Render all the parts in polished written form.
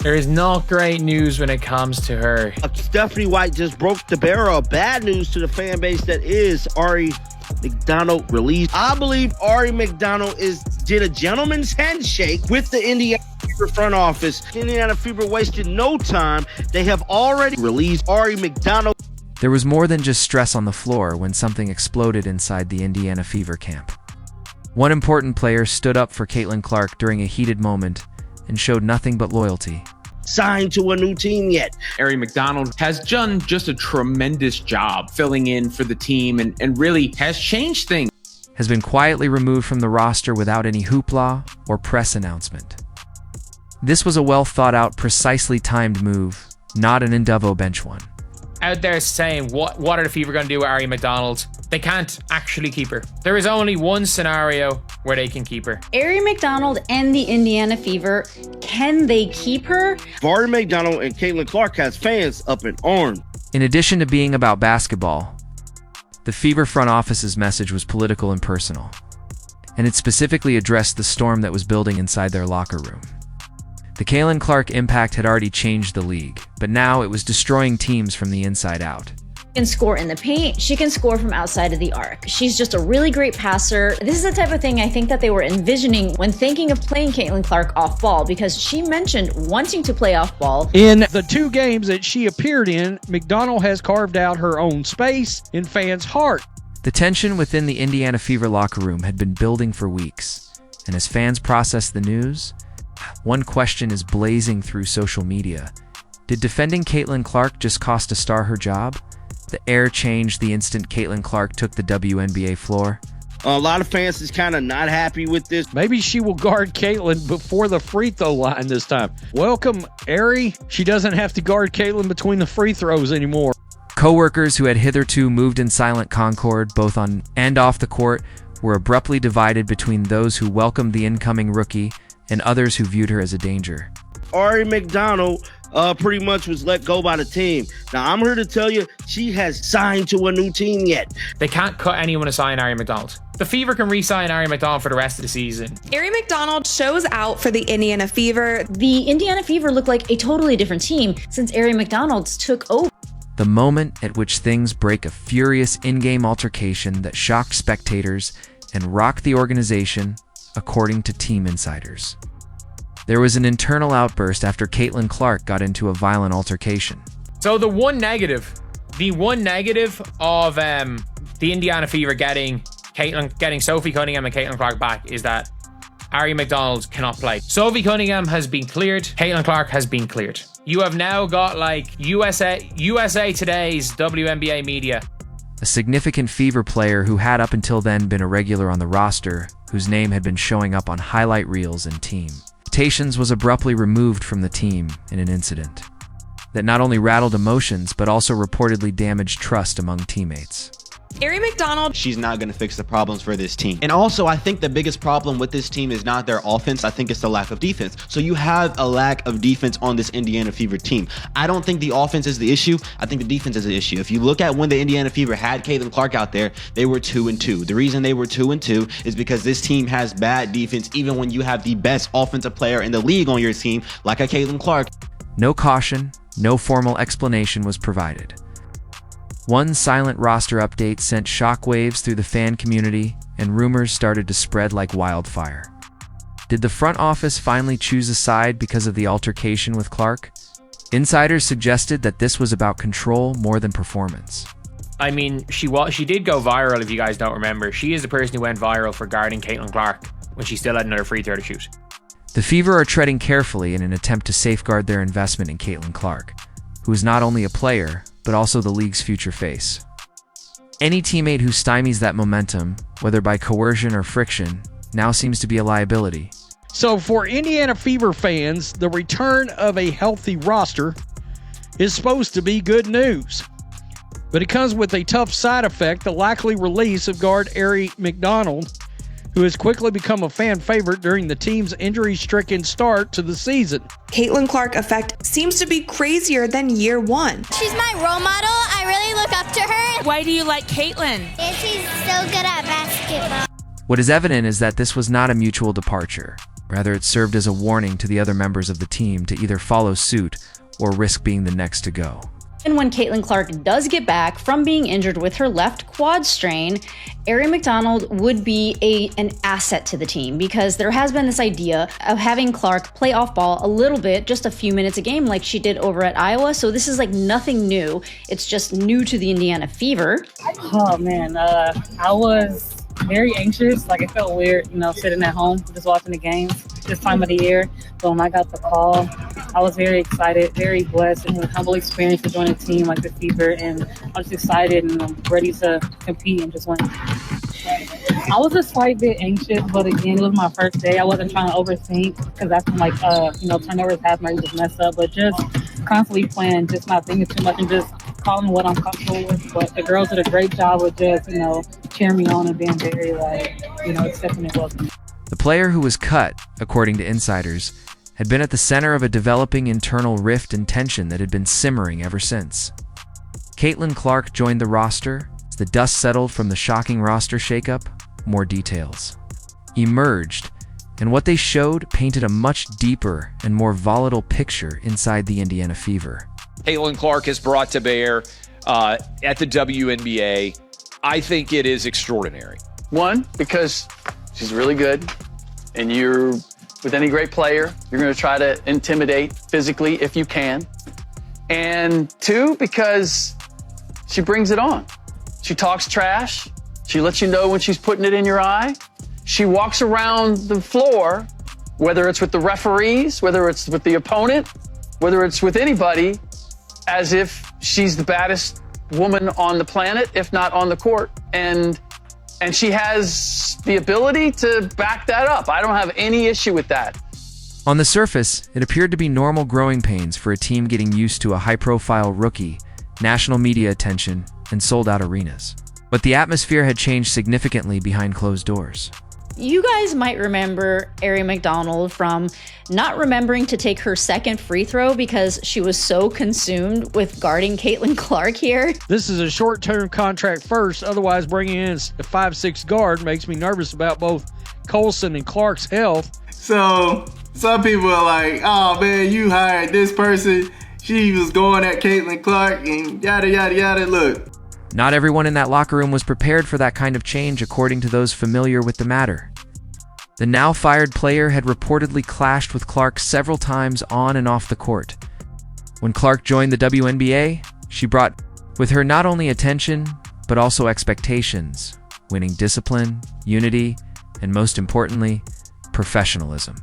There is not great news when it comes to her. Stephanie White just broke the barrel of bad news to the fan base that is Ari McDonald released. I believe Ari McDonald did a gentleman's handshake with the Indiana Fever front office. Indiana Fever wasted no time. They have already released Ari McDonald. There was more than just stress on the floor when something exploded inside the Indiana Fever camp. One important player stood up for Caitlin Clark during a heated moment and showed nothing but loyalty. Signed to a new team yet. Ari McDonald has done just a tremendous job filling in for the team and really has changed things. Has been quietly removed from the roster without any hoopla or press announcement. This was a well-thought-out, precisely timed move, not an Indevo bench one. Out there saying, what are the Fever going to do with Ari McDonald? They can't actually keep her. There is only one scenario where they can keep her. Ari McDonald and the Indiana Fever, can they keep her? Ari McDonald and Caitlin Clark has fans up in arms. In addition to being about basketball, the Fever front office's message was political and personal, and it specifically addressed the storm that was building inside their locker room. The Caitlin Clark impact had already changed the league, but now it was destroying teams from the inside out. She can score in the paint. She can score from outside of the arc. She's just a really great passer. This is the type of thing I think that they were envisioning when thinking of playing Caitlin Clark off ball, because she mentioned wanting to play off ball. In the 2 games that she appeared in, McDonald has carved out her own space in fans' heart. The tension within the Indiana Fever locker room had been building for weeks, and as fans processed the news, one question is blazing through social media. Did defending Caitlin Clark just cost a star her job? The air changed the instant Caitlin Clark took the WNBA floor. A lot of fans is kind of not happy with this. Maybe she will guard Caitlin before the free throw line this time. Welcome, Ari. She doesn't have to guard Caitlin between the free throws anymore. Co-workers who had hitherto moved in silent concord, both on and off the court, were abruptly divided between those who welcomed the incoming rookie and others who viewed her as a danger. Ari McDonald pretty much was let go by the team. Now, I'm here to tell you, she has signed to a new team yet. They can't cut anyone to sign Ari McDonald. The Fever can re-sign Ari McDonald for the rest of the season. Ari McDonald shows out for the Indiana Fever. The Indiana Fever look like a totally different team since Ari McDonald took over. The moment at which things break a furious in-game altercation that shocked spectators and rocked the organization, according to team insiders. There was an internal outburst after Caitlin Clark got into a violent altercation. So the one negative of the Indiana Fever getting Sophie Cunningham and Caitlin Clark back is that Ari McDonald cannot play. Sophie Cunningham has been cleared. Caitlin Clark has been cleared. You have now got like USA Today's WNBA media. A significant Fever player who had up until then been a regular on the roster, whose name had been showing up on highlight reels and team rotations, was abruptly removed from the team in an incident that not only rattled emotions but also reportedly damaged trust among teammates. Ari McDonald, she's not going to fix the problems for this team. And also, I think the biggest problem with this team is not their offense. I think it's the lack of defense. So you have a lack of defense on this Indiana Fever team. I don't think the offense is the issue. I think the defense is the issue. If you look at when the Indiana Fever had Caitlin Clark out there, they were 2-2. The reason they were 2-2 is because this team has bad defense, even when you have the best offensive player in the league on your team, like a Caitlin Clark. No caution, no formal explanation was provided. One silent roster update sent shockwaves through the fan community, and rumors started to spread like wildfire. Did the front office finally choose a side because of the altercation with Clark? Insiders suggested that this was about control more than performance. I mean, she did go viral, if you guys don't remember. She is the person who went viral for guarding Caitlin Clark when she still had another free throw to shoot. The Fever are treading carefully in an attempt to safeguard their investment in Caitlin Clark, who is not only a player, but also the league's future face. Any teammate who stymies that momentum, whether by coercion or friction, now seems to be a liability. So for Indiana Fever fans, the return of a healthy roster is supposed to be good news. But it comes with a tough side effect, the likely release of guard Ari McDonald, who has quickly become a fan favorite during the team's injury-stricken start to the season. Caitlin Clark effect seems to be crazier than year one. She's my role model. I really look up to her. Why do you like Caitlin? She's so good at basketball. What is evident is that this was not a mutual departure. Rather, it served as a warning to the other members of the team to either follow suit or risk being the next to go. And when Caitlin Clark does get back from being injured with her left quad strain, Aari McDonald would be an asset to the team, because there has been this idea of having Clark play off ball a little bit, just a few minutes a game like she did over at Iowa. So this is like nothing new. It's just new to the Indiana Fever. Oh man, I was very anxious. Like, it felt weird, sitting at home just watching the games this time of the year. But when I got the call, I was very excited, very blessed, and it was a humble experience to join a team like the Fever. And I'm just excited and I'm ready to compete and just win. I was a slight bit anxious, but again, it was my first day. I wasn't trying to overthink, because that's when, turnovers happen or you just mess up. But just constantly playing, just not thinking too much and just calling what I'm comfortable with. But the girls did a great job with just, cheering me on and being very, accepting and welcoming. The player who was cut, according to insiders, had been at the center of a developing internal rift and tension that had been simmering ever since. Caitlin Clark joined the roster. As the dust settled from the shocking roster shakeup, more details emerged, and what they showed painted a much deeper and more volatile picture inside the Indiana Fever. Caitlin Clark is brought to bear at the WNBA. I think it is extraordinary. One, because she's really good, and with any great player, you're going to try to intimidate physically if you can. And two, because she brings it on. She talks trash. She lets you know when she's putting it in your eye. She walks around the floor, whether it's with the referees, whether it's with the opponent, whether it's with anybody, as if she's the baddest woman on the planet, if not on the court. And she has the ability to back that up. I don't have any issue with that. On the surface, it appeared to be normal growing pains for a team getting used to a high-profile rookie, national media attention, and sold-out arenas. But the atmosphere had changed significantly behind closed doors. You guys might remember Aari McDonald from not remembering to take her second free throw because she was so consumed with guarding Caitlin Clark here. This is a short-term contract first. Otherwise, bringing in a 5'6" guard makes me nervous about both Colson and Clark's health. So some people are like, oh man, you hired this person. She was going at Caitlin Clark and yada, yada, yada. Look. Not everyone in that locker room was prepared for that kind of change, according to those familiar with the matter. The now fired player had reportedly clashed with Clark several times on and off the court. When Clark joined the WNBA, she brought with her not only attention, but also expectations, winning discipline, unity, and most importantly, professionalism.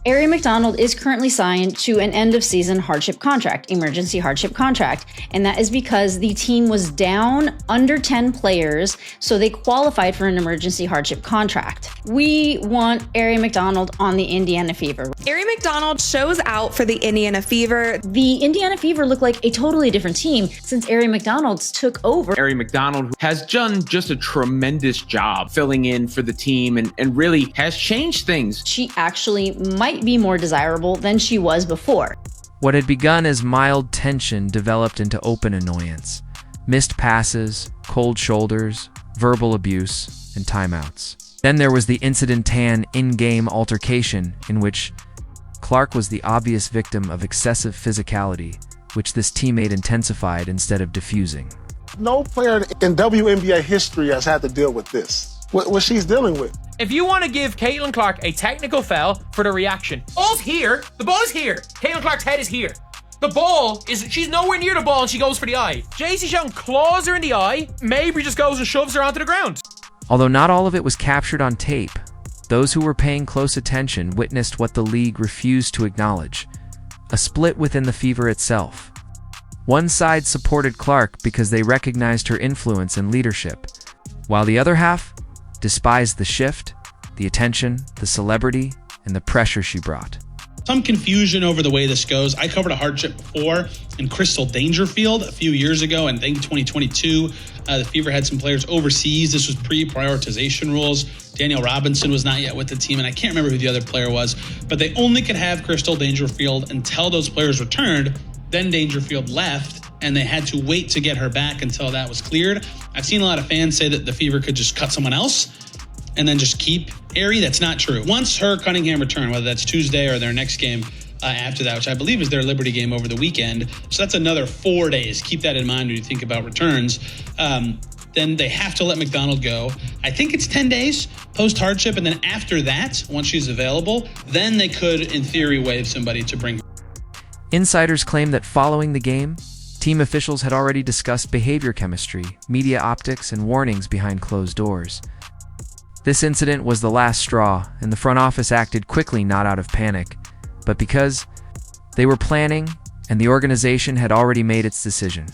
Aari McDonald is currently signed to an end-of-season hardship contract, emergency hardship contract, and that is because the team was down under 10 players, so they qualified for an emergency hardship contract. We want Aari McDonald on the Indiana Fever. Aari McDonald shows out for the Indiana Fever. The Indiana Fever look like a totally different team since Aari McDonald took over. Aari McDonald has done just a tremendous job filling in for the team and really has changed things. She actually might be more desirable than she was before. What had begun as mild tension developed into open annoyance. Missed passes, cold shoulders, verbal abuse, and timeouts. Then there was the incident-tan in-game altercation in which Clark was the obvious victim of excessive physicality, which this teammate intensified instead of diffusing. No player in WNBA history has had to deal with this, what she's dealing with. If you want to give Caitlin Clark a technical foul for the reaction, ball's here. The ball's here. Caitlin Clark's head is here. The ball is, she's nowhere near the ball and she goes for the eye. JC Sean claws her in the eye. Mabry just goes and shoves her onto the ground. Although not all of it was captured on tape, those who were paying close attention witnessed what the league refused to acknowledge: a split within the Fever itself. One side supported Clark because they recognized her influence and leadership, while the other half despised the shift, the attention, the celebrity, and the pressure she brought. Some confusion over the way this goes. I covered a hardship before in Crystal Dangerfield a few years ago, and I think 2022, the Fever had some players overseas. This was pre-prioritization rules. Danielle Robinson was not yet with the team, and I can't remember who the other player was, but they only could have Crystal Dangerfield until those players returned. Then Dangerfield left, and they had to wait to get her back until that was cleared. I've seen a lot of fans say that the Fever could just cut someone else. and then just keep Aerie. That's not true. Once her Cunningham return, whether that's Tuesday or their next game after that, which I believe is their Liberty game over the weekend, so that's another 4 days. Keep that in mind when you think about returns. Then they have to let McDonald go. I think it's 10 days post-hardship, and then after that, once she's available, then they could, in theory, waive somebody to bring her. Insiders claim that following the game, team officials had already discussed behavior chemistry, media optics, and warnings behind closed doors. This incident was the last straw, and the front office acted quickly, not out of panic, but because they were planning and the organization had already made its decision.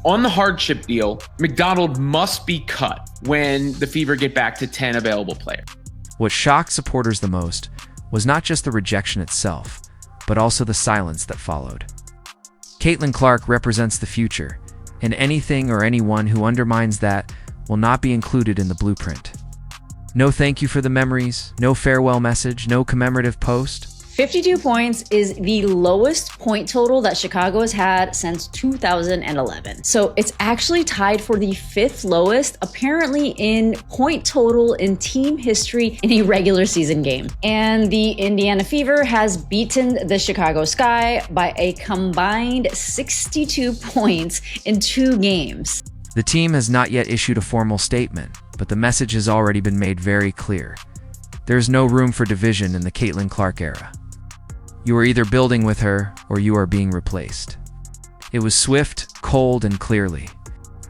On the hardship deal, McDonald must be cut when the Fever get back to 10 available players. What shocked supporters the most was not just the rejection itself, but also the silence that followed. Caitlin Clark represents the future, and anything or anyone who undermines that will not be included in the blueprint. No thank you for the memories, no farewell message, no commemorative post. 52 points is the lowest point total that Chicago has had since 2011. So it's actually tied for the 5th lowest, apparently, in point total in team history in a regular season game. And the Indiana Fever has beaten the Chicago Sky by a combined 62 points in 2 games. The team has not yet issued a formal statement, but the message has already been made very clear. There is no room for division in the Caitlin Clark era. You are either building with her, or you are being replaced. It was swift, cold, and clearly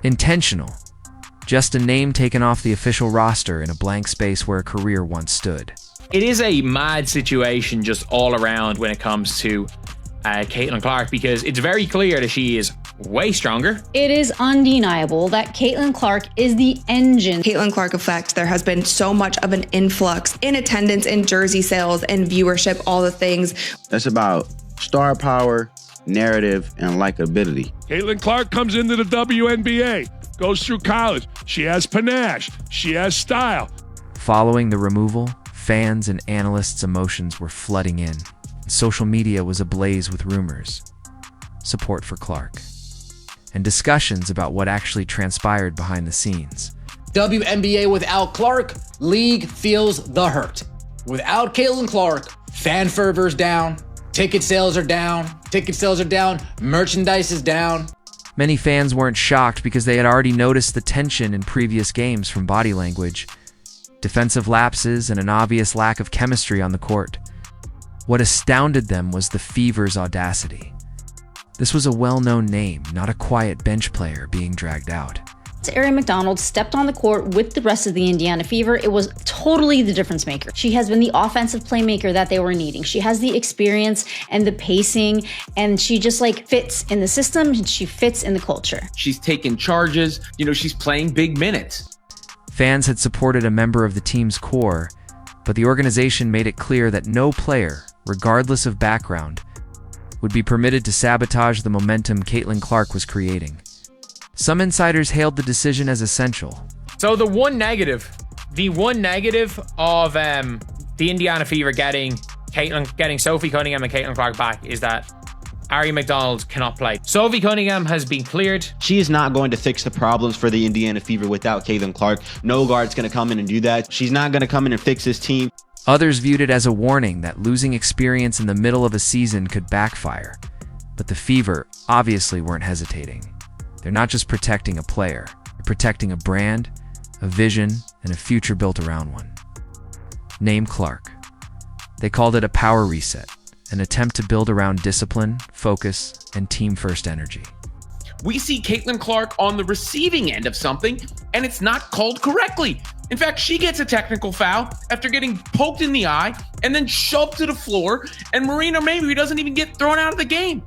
intentional. Just a name taken off the official roster in a blank space where a career once stood. It is a mad situation just all around when it comes to Caitlin Clark, because it's very clear that she is way stronger. It is undeniable that Caitlin Clark is the engine. Caitlin Clark effect. There has been so much of an influx in attendance, in jersey sales, and viewership, all the things. That's about star power, narrative, and likability. Caitlin Clark comes into the WNBA, goes through college. She has panache. She has style. Following the removal, fans and analysts' emotions were flooding in. Social media was ablaze with rumors, support for Clark, and discussions about what actually transpired behind the scenes. WNBA without Clark, league feels the hurt. Without Caitlin Clark, fan fervor's down, ticket sales are down, merchandise is down. Many fans weren't shocked because they had already noticed the tension in previous games from body language, defensive lapses, and an obvious lack of chemistry on the court. What astounded them was the Fever's audacity. This was a well-known name, not a quiet bench player being dragged out. Aerie McDonald stepped on the court with the rest of the Indiana Fever. It was totally the difference maker. She has been the offensive playmaker that they were needing. She has the experience and the pacing, and she just fits in the system, and she fits in the culture. She's taking charges. She's playing big minutes. Fans had supported a member of the team's core, but the organization made it clear that no player, regardless of background, would be permitted to sabotage the momentum Caitlin Clark was creating. Some insiders hailed the decision as essential. So the one negative of the Indiana Fever getting Sophie Cunningham and Caitlin Clark back is that Aerie McDonald cannot play. Sophie Cunningham has been cleared. She is not going to fix the problems for the Indiana Fever without Caitlin Clark. No guard's going to come in and do that. She's not going to come in and fix this team. Others viewed it as a warning that losing experience in the middle of a season could backfire. But the Fever obviously weren't hesitating. They're not just protecting a player. They're protecting a brand, a vision, and a future built around one. Name Clark. They called it a power reset, an attempt to build around discipline, focus, and team-first energy. We see Caitlin Clark on the receiving end of something, and it's not called correctly. In fact, she gets a technical foul after getting poked in the eye and then shoved to the floor, and Marina Maybe doesn't even get thrown out of the game.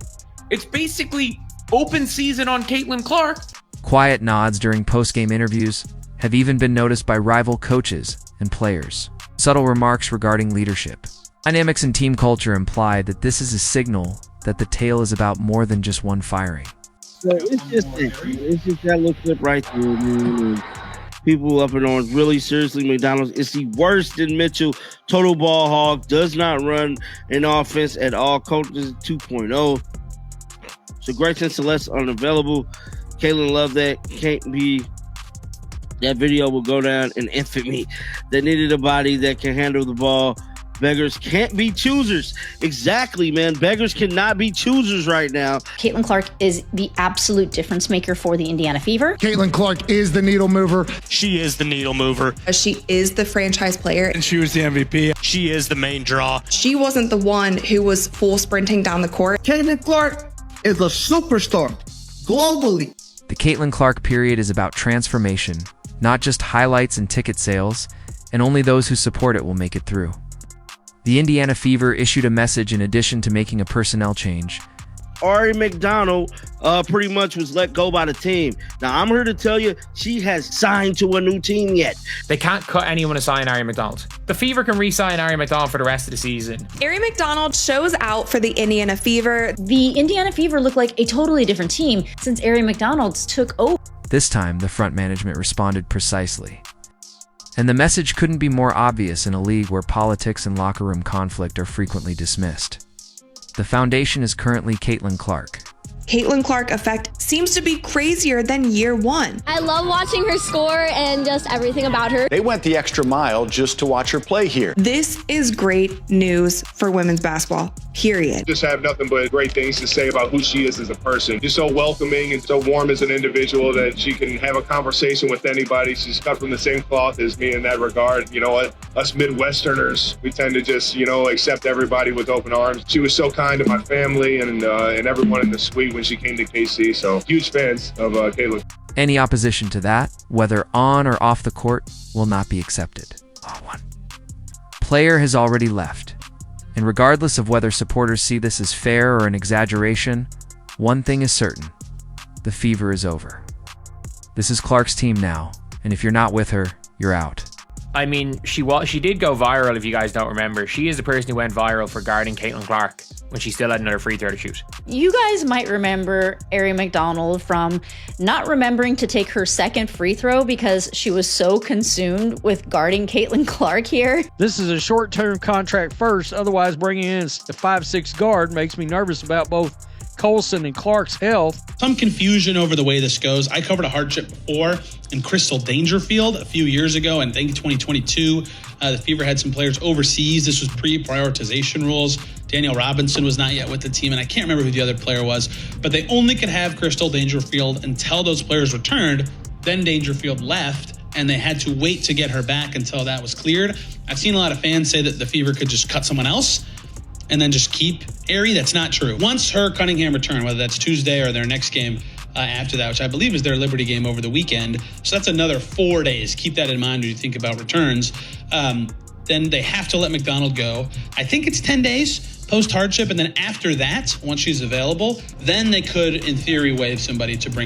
It's basically open season on Caitlin Clark. Quiet nods during post-game interviews have even been noticed by rival coaches and players. Subtle remarks regarding leadership. Dynamics and team culture imply that this is a signal that the tale is about more than just one firing. So it's just that little clip right there. People up in arms really seriously. McDonald's is the worst in Mitchell. Total ball hog, does not run an offense at all. Coaches 2.0. So Grayson Celeste unavailable. Caitlin loved that. Can't be. That video will go down in infamy. that needed a body that can handle the ball. Beggars can't be choosers. Exactly, man. Beggars cannot be choosers right now. Caitlin Clark is the absolute difference maker for the Indiana Fever. Caitlin Clark is the needle mover. She is the needle mover. She is the franchise player. And she was the MVP. She is the main draw. She wasn't the one who was full sprinting down the court. Caitlin Clark is a superstar globally. The Caitlin Clark period is about transformation, not just highlights and ticket sales, and only those who support it will make it through. The Indiana Fever issued a message in addition to making a personnel change. Ari McDonald pretty much was let go by the team. Now, I'm here to tell you, she has signed to a new team yet. They can't cut anyone to sign Ari McDonald. The Fever can re-sign Ari McDonald for the rest of the season. Ari McDonald shows out for the Indiana Fever. The Indiana Fever look like a totally different team since Ari McDonald took over. This time, the front management responded precisely. And the message couldn't be more obvious in a league where politics and locker room conflict are frequently dismissed. The foundation is currently Caitlin Clark. Caitlin Clark effect seems to be crazier than year one. I love watching her score and just everything about her. They went the extra mile just to watch her play here. This is great news for women's basketball, period. Just have nothing but great things to say about who she is as a person. Just so welcoming and so warm as an individual that she can have a conversation with anybody. She's cut from the same cloth as me in that regard. You know what? Us Midwesterners, we tend to just, accept everybody with open arms. She was so kind to my family and everyone in the suite when she came to KC, so huge fans of Caitlin. Any opposition to that, whether on or off the court, will not be accepted. Player has already left, and regardless of whether supporters see this as fair or an exaggeration, one thing is certain: the Fever is over. This is Clark's team now, and if you're not with her, you're out. I mean, she did go viral, if you guys don't remember. She is the person who went viral for guarding Caitlin Clark when she still had another free throw to shoot. You guys might remember Ari McDonald from not remembering to take her second free throw because she was so consumed with guarding Caitlin Clark here. This is a short-term contract first, otherwise bringing in a 5'6" guard makes me nervous about both Colson and Clark's health. Some confusion over the way this goes. I covered a hardship before in Crystal Dangerfield a few years ago, and I think 2022, the Fever had some players overseas. This was pre-prioritization rules. Danielle Robinson was not yet with the team, and I can't remember who the other player was, but they only could have Crystal Dangerfield until those players returned. Then Dangerfield left, and they had to wait to get her back until that was cleared. I've seen a lot of fans say that the Fever could just cut someone else and then just keep Ari. That's not true. Once her Cunningham return, whether that's Tuesday or their next game after that, which I believe is their Liberty game over the weekend, so that's another 4 days. Keep that in mind when you think about returns. Then they have to let McDonald go. I think it's 10 days post-hardship, and then after that, once she's available, then they could, in theory, waive somebody to bring